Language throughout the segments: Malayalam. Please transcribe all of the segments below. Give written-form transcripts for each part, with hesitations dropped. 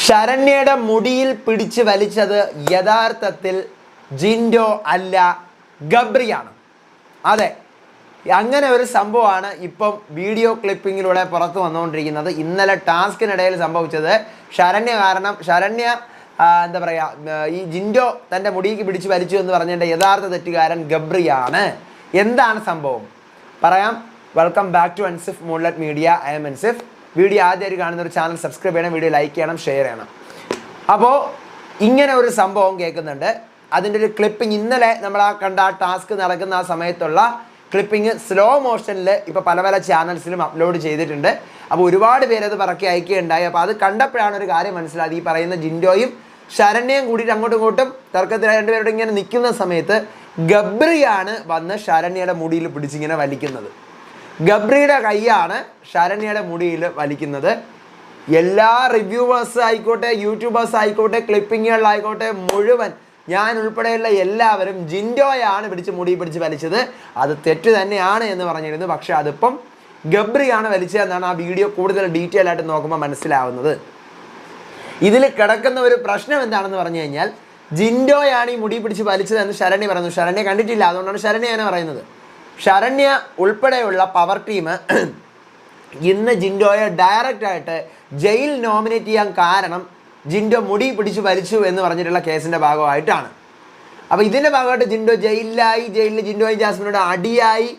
ശരണ്യയുടെ മുടിയിൽ പിടിച്ച് വലിച്ചത് യഥാർത്ഥത്തിൽ ജിൻഡോ അല്ല, ഗബ്രിയാണ്. അതെ, അങ്ങനെ ഒരു സംഭവമാണ് ഇപ്പം വീഡിയോ ക്ലിപ്പിങ്ങിലൂടെ പുറത്തു വന്നുകൊണ്ടിരിക്കുന്നത്. ഇന്നലെ ടാസ്കിനിടയിൽ സംഭവിച്ചത് ശരണ്യ എന്താ പറയുക, ഈ ജിൻഡോ തൻ്റെ മുടിക്ക് പിടിച്ച് വലിച്ചു എന്ന് പറഞ്ഞതിൻ്റെ യഥാർത്ഥ തെറ്റുകാരൻ ഗബ്രിയാണ്. എന്താണ് സംഭവം പറയാം. Welcome back to Ansif moonlight media. I am Ansif. Video ആദ്യമായിട്ട് കാണുന്ന ഒരു ചാനൽ സബ്സ്ക്രൈബ് ചെയ്യണം, വീഡിയോ ലൈക്ക് ചെയ്യണം, ഷെയർ ചെയ്യണം. അപ്പോൾ ഇങ്ങനെ ഒരു സംഭവം കേൾക്കുന്നുണ്ട്. അതിൻ്റെ ഒരു ക്ലിപ്പിംഗ് ഇന്നലെ നമ്മൾ കണ്ട ആ ടാസ്ക് നടക്കുന്ന ആ സമയത്തുള്ള ക്ലിപ്പിംഗ് സ്ലോ മോഷനിൽ ഇപ്പോൾ പല ചാനൽസിലും അപ്ലോഡ് ചെയ്തിട്ടുണ്ട്. അപ്പോൾ ഒരുപാട് പേരത് പറക്കി അയക്കുകയുണ്ടായി. അപ്പോൾ അത് കണ്ടപ്പോഴാണ് ഒരു കാര്യം മനസ്സിലായത്. ഈ പറയുന്ന ജിൻഡോയും ശരണ്യയും കൂടിയിട്ട് അങ്ങോട്ടും ഇങ്ങോട്ടും തർക്കത്തിൽ രണ്ടുപേരുടെ ഇങ്ങനെ നിൽക്കുന്ന സമയത്ത് ഗബ്രിയാണ് വന്ന് ശരണ്യയുടെ മുടിയിൽ പിടിച്ചിങ്ങനെ വലിക്കുന്നത്. ഗബ്രിയുടെ കൈയാണ് ശരണ്യയുടെ മുടിയിൽ വലിക്കുന്നത്. എല്ലാ റിവ്യൂവേഴ്സ് ആയിക്കോട്ടെ, യൂട്യൂബേഴ്സ് ആയിക്കോട്ടെ, ക്ലിപ്പിങ്ങുകളിലായിക്കോട്ടെ, മുഴുവൻ ഞാൻ ഉൾപ്പെടെയുള്ള എല്ലാവരും ജിൻഡോയാണ് മുടി പിടിച്ച് വലിച്ചത്, അത് തെറ്റ് തന്നെയാണ് എന്ന് പറഞ്ഞിരുന്നു. പക്ഷെ അതിപ്പം ഗബ്രിയാണ് വലിച്ചതെന്നാണ് ആ വീഡിയോ കൂടുതൽ ഡീറ്റെയിൽ ആയിട്ട് നോക്കുമ്പോൾ മനസ്സിലാവുന്നത്. ഇതിൽ കിടക്കുന്ന ഒരു പ്രശ്നം എന്താണെന്ന് പറഞ്ഞു കഴിഞ്ഞാൽ, ജിൻഡോയാണ് ഈ മുടി പിടിച്ച് വലിച്ചതെന്ന് ശരണ്യ പറയുന്നു. ശരണ്യ കണ്ടിട്ടില്ല, അതുകൊണ്ടാണ് ശരണ്യ അങ്ങനെ പറയുന്നത്. ശരണ്യ ഉൾപ്പെടെയുള്ള പവർ ടീം ഇന്ന് ജിൻഡോയെ ഡയറക്റ്റായിട്ട് ജയിൽ നോമിനേറ്റ് ചെയ്യാൻ കാരണം ജിൻഡോ മുടി പിടിച്ച് വലിച്ചു എന്ന് പറഞ്ഞിട്ടുള്ള കേസിൻ്റെ ഭാഗമായിട്ടാണ്. അപ്പോൾ ഇതിൻ്റെ ഭാഗമായിട്ട് ജിൻഡോ ജയിലിൽ ജിൻഡോയും ജാസ്മിനോട് അടിയായി,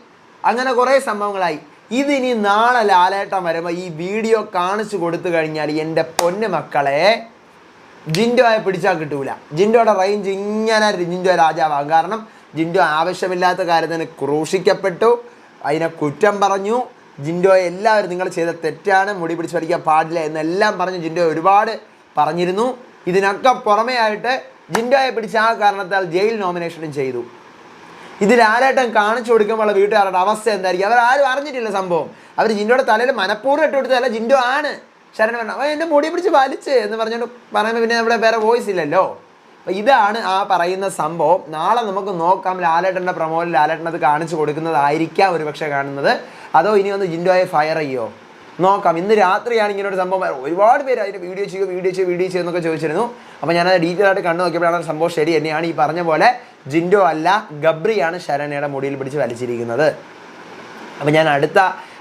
അങ്ങനെ കുറേ സംഭവങ്ങളായി. ഇതിനി നാളെ ലാലേട്ടൻ വരുമ്പോൾ ഈ വീഡിയോ കാണിച്ചു കൊടുത്തു കഴിഞ്ഞാൽ എൻ്റെ പൊന്നു മക്കളെ, ജിൻഡോയെ പിടിച്ചാൽ കിട്ടൂല. ജിൻഡോയുടെ റേഞ്ച് ഇങ്ങനെ ജിൻഡോ രാജാവാകും. കാരണം ജിൻഡോ ആവശ്യമില്ലാത്ത കാര്യത്തിന് ക്രൂശിക്കപ്പെട്ടു, അതിനെ കുറ്റം പറഞ്ഞു. ജിൻഡോയെ എല്ലാവരും നിങ്ങൾ ചെയ്ത തെറ്റാണ്, മുടി പിടിച്ച് വലിക്കാൻ പാടില്ല എന്നെല്ലാം പറഞ്ഞ് ജിൻഡോ ഒരുപാട് പറഞ്ഞിരുന്നു. ഇതിനൊക്കെ പുറമേ ആയിട്ട് ജിൻഡോയെ പിടിച്ച ആ കാരണത്താൽ ജയിൽ നോമിനേഷനും ചെയ്തു. ഇത് ലാലേട്ടൻ കാണിച്ചു കൊടുക്കുമ്പോൾ വീട്ടുകാരുടെ അവസ്ഥ എന്തായിരിക്കും? അവർ ആരും അറിഞ്ഞിട്ടില്ല സംഭവം. അവർ ജിൻഡോയുടെ തലയിൽ മനഃപൂർവ്വം ഇട്ട് കൊടുത്തതല്ല, ജിൻഡോ ആണ്. ശരണ്യ പറഞ്ഞു അവൻ എൻ്റെ മുടി പിടിച്ച് വലിച്ച് എന്ന് പറഞ്ഞുകൊണ്ട് പറയുമ്പോൾ പിന്നെ അവിടെ വേറെ വോയിസ് ഇല്ലല്ലോ. അപ്പോൾ ഇതാണ് ആ പറയുന്ന സംഭവം. നാളെ നമുക്ക് നോക്കാം, ലാലേട്ടൻ്റെ പ്രൊമോയിൽ ലാലേട്ടൻ അത് കാണിച്ചു കൊടുക്കുന്നതായിരിക്കാം ഒരു പക്ഷേ കാണുന്നത്. അതോ ഇനി ഒന്ന് ജിൻഡോയെ ഫയർ ചെയ്യോ നോക്കാം. ഇന്ന് രാത്രിയാണ് ഇങ്ങനെ ഒരു സംഭവം. ഒരുപാട് പേര് അതിൻ്റെ വീഡിയോ ചെയ്യുമെന്നൊക്കെ ചോദിച്ചിരുന്നു. അപ്പോൾ ഞാനത് ഡീറ്റെയിൽ ആയിട്ട് കണ്ടു നോക്കിയപ്പോഴാണ് സംഭവം ശരി തന്നെയാണ്. ഈ പറഞ്ഞ പോലെ ജിൻഡോ അല്ല, ഗബ്രിയാണ് ശരണ്യയുടെ മുടിയിൽ പിടിച്ച് വലിച്ചിരിക്കുന്നത്. അപ്പോൾ ഞാൻ അടുത്ത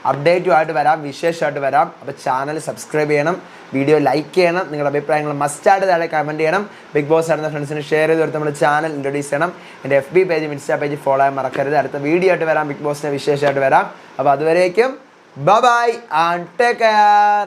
അപ്ഡേറ്റുമായിട്ട് വരാം, വിശേഷമായിട്ട് വരാം. അപ്പോൾ ചാനൽ സബ്സ്ക്രൈബ് ചെയ്യണം, വീഡിയോ ലൈക്ക് ചെയ്യണം, നിങ്ങളുടെ അഭിപ്രായങ്ങൾ മസ്റ്റായിട്ട് താഴെ കമൻറ്റ് ചെയ്യണം. ബിഗ് ബോസ് ആയിരുന്ന ഫ്രണ്ട്സിന് ഷെയർ ചെയ്ത് കൊടുത്ത് നമ്മുടെ ചാനൽ ഇൻട്രൊഡ്യൂസ് ചെയ്യണം. എൻ്റെ FB പേജും ഇൻസ്റ്റാ പേജ് ഫോളോ ചെയ്യാൻ മറക്കരുത്. അടുത്ത വീഡിയോ ആയിട്ട് വരാം, ബിഗ് ബോസിൻ്റെ വിശേഷമായിട്ട് വരാം. അപ്പോൾ അതുവരേക്കും bye bye and take care.